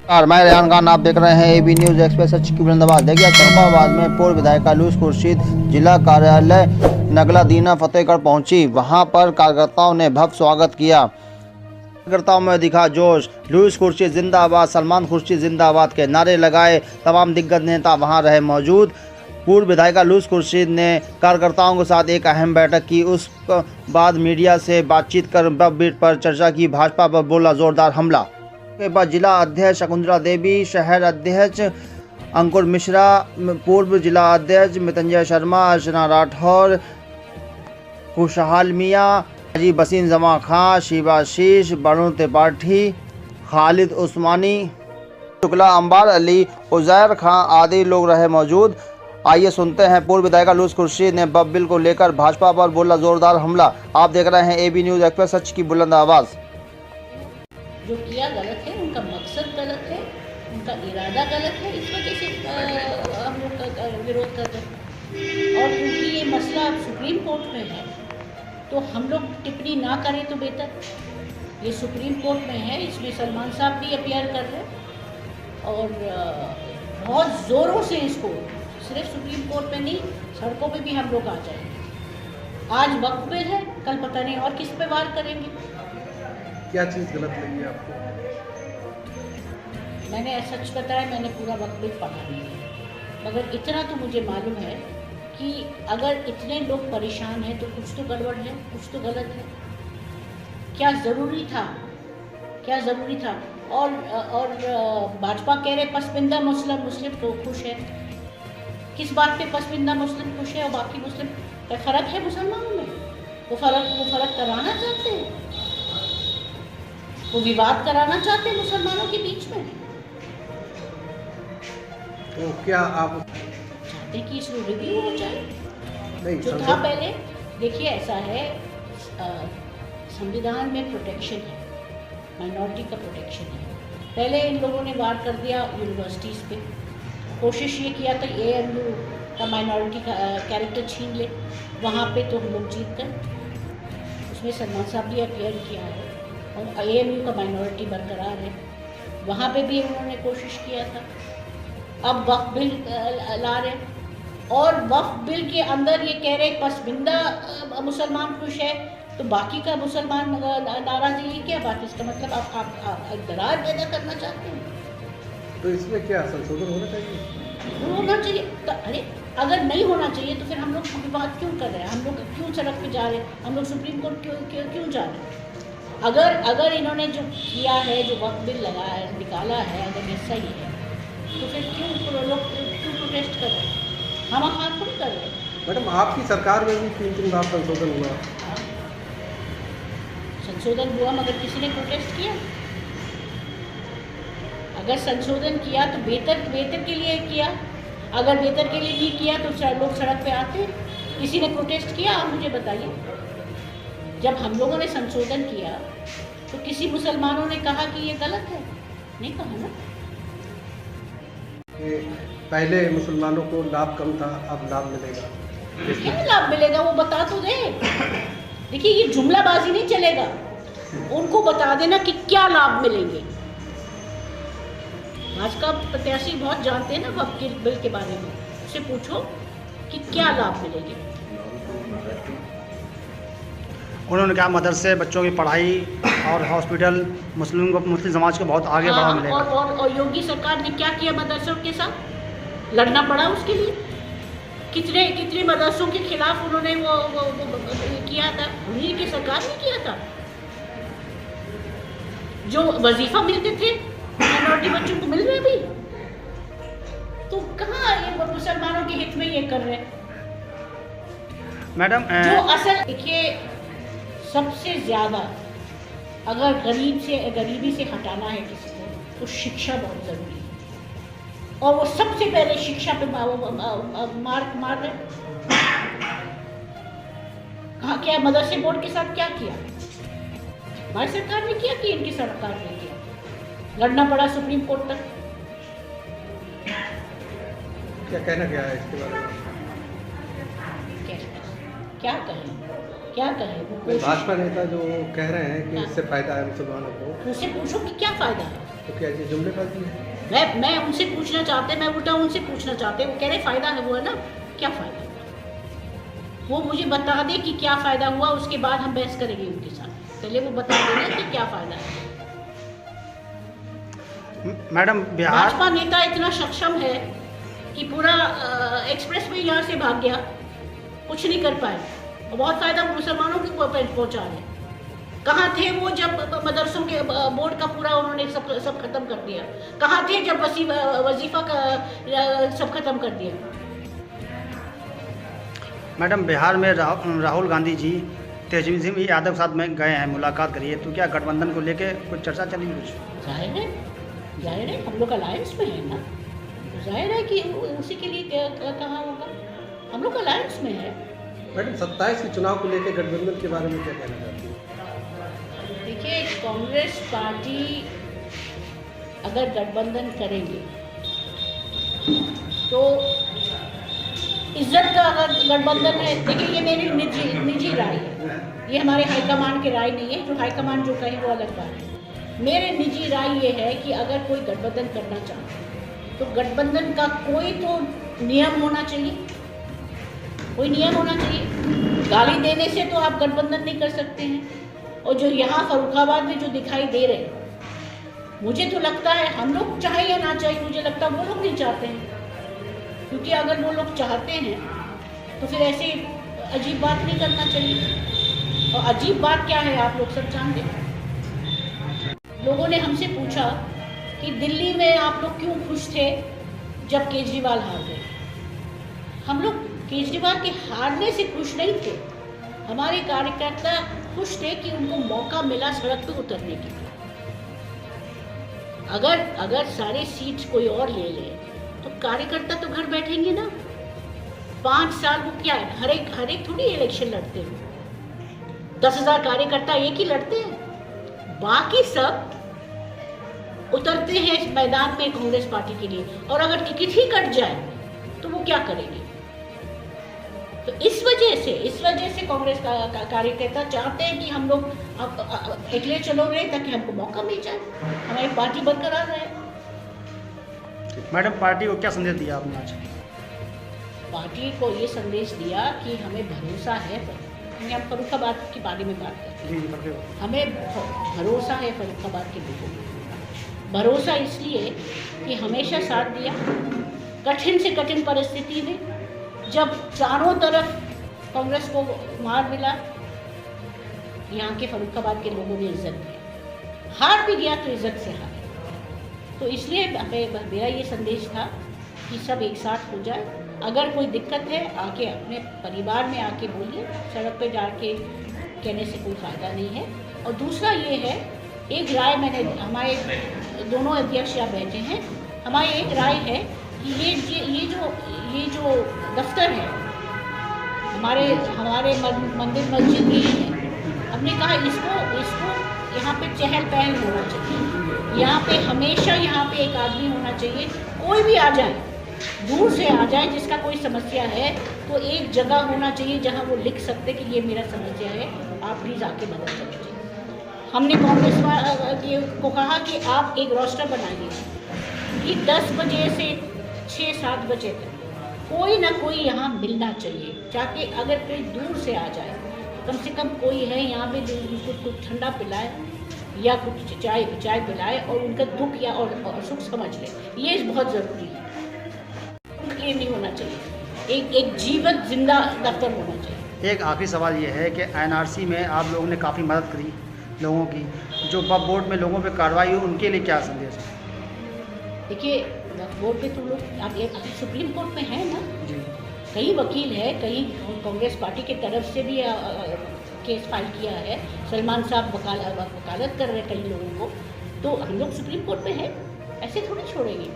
और मैं रेहान खान, आप देख रहे हैं एबी न्यूज एक्सप्रेस सच की बुलंद आवाज। देखिए, तलबाबाद में पूर्व विधायिका लूस खुर्शीद जिला कार्यालय नगला दीना फतेहगढ़ पहुंची। वहां पर कार्यकर्ताओं ने भव्य स्वागत किया। कार्यकर्ताओं में दिखा जोश। लूस खुर्शीद जिंदाबाद, सलमान खुर्शीद जिंदाबाद के नारे लगाए। तमाम दिग्गज नेता वहां रहे मौजूद। पूर्व विधायिका लूस खुर्शीद ने कार्यकर्ताओं के साथ एक अहम बैठक की। उस बाद मीडिया से बातचीत कर बजट पर चर्चा की। भाजपा पर बोला जोरदार हमला। के बाद जिला अध्यक्ष शकुंतला देवी, शहर अध्यक्ष अंकुर मिश्रा, पूर्व जिला अध्यक्ष मितंजय शर्मा, अर्चना राठौर, खुशहाल मियाँ, अजीब बसीन जमा खां, शिवाशीष, वरुण त्रिपाठी, खालिद उस्मानी, शुक्ला, अंबार अली, उजैर खां आदि लोग रहे मौजूद। आइए सुनते हैं पूर्व विधायिका लूस खुर्शीद ने वक्फ बिल को लेकर भाजपा पर बोला जोरदार हमला। आप देख रहे हैं एबी न्यूज एक्सप्रेस सच की बुलंद आवाज़। जो किया गलत है, उनका मकसद गलत है, उनका इरादा गलत है, इस वजह से हम लोग विरोध कर रहे हैं। और क्योंकि ये मसला सुप्रीम कोर्ट में है तो हम लोग टिप्पणी ना करें तो बेहतर। ये सुप्रीम कोर्ट में है, इसमें सलमान साहब भी अपीयर कर रहे हैं और बहुत ज़ोरों से इसको सिर्फ सुप्रीम कोर्ट में नहीं, सड़कों पे भी हम लोग आ जाएंगे। आज वक्त पे है, कल पता नहीं और किस पे वार करेंगे। क्या चीज़ गलत लगी आपको? मैंने सच बताया, मैंने पूरा वक्त भी पढ़ा नहीं है, मगर इतना तो मुझे मालूम है कि अगर इतने लोग परेशान हैं तो कुछ तो गड़बड़ है, कुछ तो गलत है। क्या ज़रूरी था, क्या ज़रूरी था? और भाजपा कह रहे पसमानदा मुस्लिम तो खुश है। किस बात पे पसमानदा मुस्लिम खुश है और बाकी मुस्लिम? क्या फ़र्क है मुसलमानों में? वो फ़र्क कराना चाहते हैं, वो विवाद कराना चाहते हैं मुसलमानों के बीच में। तो क्या आप चाहते कि इसमें रिव्यू हो जाए? नहीं जो था पहले, देखिए ऐसा है, संविधान में प्रोटेक्शन है, माइनॉरिटी का प्रोटेक्शन है। पहले इन लोगों ने वार कर दिया यूनिवर्सिटीज़ पे, कोशिश ये किया था AMU का माइनॉरिटी का कैरेक्टर छीन ले, वहाँ पे तो हम लोग जीत गए। उसमें सलमान साहब भी अपीयर किया है और AMU का माइनॉरिटी बरकरार है, वहाँ पे भी उन्होंने कोशिश किया था। अब वक्फ बिल ला रहे और वक्फ बिल के अंदर ये कह रहे पसमानदा मुसलमान खुश है तो बाकी का मुसलमान नाराज है। ये क्या बात है? इसका मतलब आप दरार पैदा करना चाहते हैं? तो इसमें क्या संशोधन होना चाहिए? होना चाहिए तो, अरे अगर नहीं होना चाहिए तो फिर हम लोग विवाद क्यों कर रहे हैं? हम लोग क्यों सड़क पे जा रहे हैं? हम लोग सुप्रीम कोर्ट क्यों जा रहे हैं? अगर इन्होंने जो किया है, जो वक्फ बिल निकाला है, अगर ये सही है तो फिर क्यों लोग प्रोटेस्ट कर रहे हैं? हम हाथ थोड़ी कर रहे हैं। मैडम, आपकी सरकार में भी 3 बार संशोधन हुआ। संशोधन हुआ मगर किसी ने प्रोटेस्ट किया? अगर संशोधन किया तो बेहतर के लिए किया, अगर बेहतर के लिए नहीं किया तो लोग सड़क पे आते। किसी ने प्रोटेस्ट किया? आप मुझे बताइए। जब हम लोगों ने संशोधन किया तो किसी मुसलमानों ने कहा कि ये गलत है? नहीं कहा ना। पहले मुसलमानों को लाभ कम था, अब लाभ मिलेगा। क्या लाभ मिलेगा वो बता तो दे। देखिए, ये जुमलाबाजी नहीं चलेगा, उनको बता देना कि क्या लाभ मिलेंगे। भाजपा प्रत्याशी बहुत जानते हैं ना वक्फ बिल के बारे में, उससे पूछो कि क्या लाभ मिलेंगे। उन्होंने कहा मदरसे, बच्चों की पढ़ाई और हॉस्पिटल मुस्लिम समाज को बहुत आगे बढ़ा मिलेगा। और योगी सरकार ने क्या किया मदरसों के साथ? लड़ना पड़ा उसके लिए। कितने मदरसों के खिलाफ उन्होंने वो किया था? उन्हीं की सरकार ने किया था। जो वजीफा मिलते थे माइनॉरिटी बच्चों को मिल रहे भी, तो कहाँ ये मुसलमानों के हित में ये कर रहे हैं? मैडम, जो असल देखिए, सबसे ज़्यादा अगर गरीबी से हटाना है किसी को तो शिक्षा बहुत ज़रूरी है, और वो सबसे पहले शिक्षा पे मार रहे। कहाँ क्या? मदरसे बोर्ड के साथ क्या किया हमारी सरकार ने? किया कि इनकी सरकार ने किया? लड़ना पड़ा सुप्रीम कोर्ट तक। क्या कहना क्या है इसके बारे में? क्या कहें? भाजपा नेता जो कह रहे हैं कि इससे फायदा है मुसलमानों को, उससे पूछो कि क्या फायदा है। तो क्या ये जुमलेबाजी है? मैं उनसे पूछना चाहते, मैं उल्टा उनसे पूछना चाहते, वो कह रहे फ़ायदा है, वो है ना, क्या फ़ायदा हुआ? वो मुझे बता दे कि क्या फ़ायदा हुआ, उसके बाद हम बहस करेंगे उनके साथ। पहले वो बता देंगे कि क्या फ़ायदा है। मैडम बिहार भाजपा नेता इतना सक्षम है कि पूरा एक्सप्रेस वे यहाँ से भाग गया, कुछ नहीं कर पाए, और बहुत फ़ायदा मुसलमानों के पहुँचा रहे। कहाँ थे वो जब मदरसों के बोर्ड का पूरा उन्होंने सब खत्म कर दिया? कहाँ थे जब वजीफा का सब खत्म कर दिया? मैडम बिहार में राहुल गांधी जी तेजस्वी यादव के साथ में गए हैं, मुलाकात करी है, तो क्या गठबंधन को लेके कुछ चर्चा चली कुछ? जाहिर है हम लोग अलायंस में है ना, तो जाहिर है कि उसी के लिए कहाँ होगा, हम लोग अलायंस में है। मैडम 27 के चुनाव को लेकर गठबंधन के बारे में क्या कहना चाहती हैं? देखिए, कांग्रेस पार्टी अगर गठबंधन करेंगे तो इज्जत का अगर गठबंधन है, देखिए ये मेरी निजी राय है, ये हमारे हाईकमान की राय नहीं है, जो हाईकमान जो कहे वो अलग बात है। मेरे निजी राय ये है कि अगर कोई गठबंधन करना चाहता है तो गठबंधन का कोई तो नियम होना चाहिए, कोई नियम होना चाहिए। गाली देने से तो आप गठबंधन नहीं कर सकते हैं। और जो यहाँ फर्रुखाबाद में जो दिखाई दे रहे हैं, मुझे तो लगता है हम लोग चाहे या ना चाहे, मुझे लगता है वो लोग नहीं चाहते हैं, क्योंकि अगर वो लोग चाहते हैं तो फिर ऐसे अजीब बात नहीं करना चाहिए। और अजीब बात क्या है आप लोग सब जानते हैं। लोगों ने हमसे पूछा कि दिल्ली में आप लोग क्यों खुश थे जब केजरीवाल हार गए। हम लोग केजरीवाल के हारने से खुश नहीं थे, हमारे कार्यकर्ता खुश थे कि उनको मौका मिला सड़क पर उतरने के लिए। अगर सारे सीट कोई और ले ले तो कार्यकर्ता तो घर बैठेंगे ना। 5 साल वो क्या है, हर एक थोड़ी इलेक्शन लड़ते हैं, 10,000 कार्यकर्ता एक ही लड़ते हैं, बाकी सब उतरते हैं इस मैदान में कांग्रेस पार्टी के लिए। और अगर टिकट ही कट जाए तो वो क्या करेंगे? तो इस वजह से कांग्रेस का कार्यकर्ता चाहते हैं कि हम लोग अकेले चलो रहे ताकि हमको मौका मिल जाए, हमारी पार्टी बरकरार रहे। मैडम पार्टी को क्या संदेश दिया आपने आज? पार्टी को ये संदेश दिया कि हमें भरोसा है, हम फर्रुखाबाद के बारे में बात करते हैं, जी करते हमें भरोसा है फर्रुखाबाद के लोगों को। भरोसा इसलिए कि हमेशा साथ दिया कठिन से कठिन परिस्थिति में, जब चारों तरफ कांग्रेस को मार मिला, यहाँ के फर्रुखाबाद के लोगों ने इज्जत दी। हार भी गया तो इज्जत से हार। तो इसलिए मेरा ये संदेश था कि सब एक साथ हो जाए। अगर कोई दिक्कत है आके अपने परिवार में आके बोलिए, सड़क पे जाके कहने से कोई फ़ायदा नहीं है। और दूसरा ये है, एक राय मैंने, हमारे दोनों अध्यक्ष यहाँ बैठे हैं, हमारी एक राय है कि ये जो दफ्तर है हमारे मंदिर मस्जिद ही है, हमने कहा इसको यहाँ पे चहल पहल होना चाहिए। यहाँ पे हमेशा यहाँ पे एक आदमी होना चाहिए, कोई भी आ जाए, दूर से आ जाए, जिसका कोई समस्या है तो एक जगह होना चाहिए जहाँ वो लिख सकते कि ये मेरा समस्या है, आप प्लीज़ आके मदद करिए। हमने कांग्रेस को कहा कि आप एक रोस्टर बनाइए कि 10 बजे से 6-7 बजे तक कोई ना कोई यहाँ मिलना चाहिए, ताकि अगर कोई दूर से आ जाए कम से कम कोई है यहाँ पे जो कुछ ठंडा पिलाए या कुछ चाय पिलाए और उनका दुख या और सुख समझ ले। ये बहुत ज़रूरी है। ये नहीं होना चाहिए, एक जीवित जिंदा दफ्तर होना चाहिए। एक आखिरी सवाल ये है कि एनआरसी में आप लोगों ने काफ़ी मदद करी लोगों की, जो वक्फ बोर्ड में लोगों पे कार्रवाई हुई उनके लिए क्या संदेश है? देखिए, वक्फ बोर्ड पे तो लोग अभी सुप्रीम कोर्ट में है ना जी, कई वकील है, कई कांग्रेस पार्टी के तरफ से भी केस फाइल किया है, सलमान साहब वकालत कर रहे हैं कई लोगों को, तो हम लोग सुप्रीम कोर्ट में है, ऐसे थोड़ी छोड़ेंगे।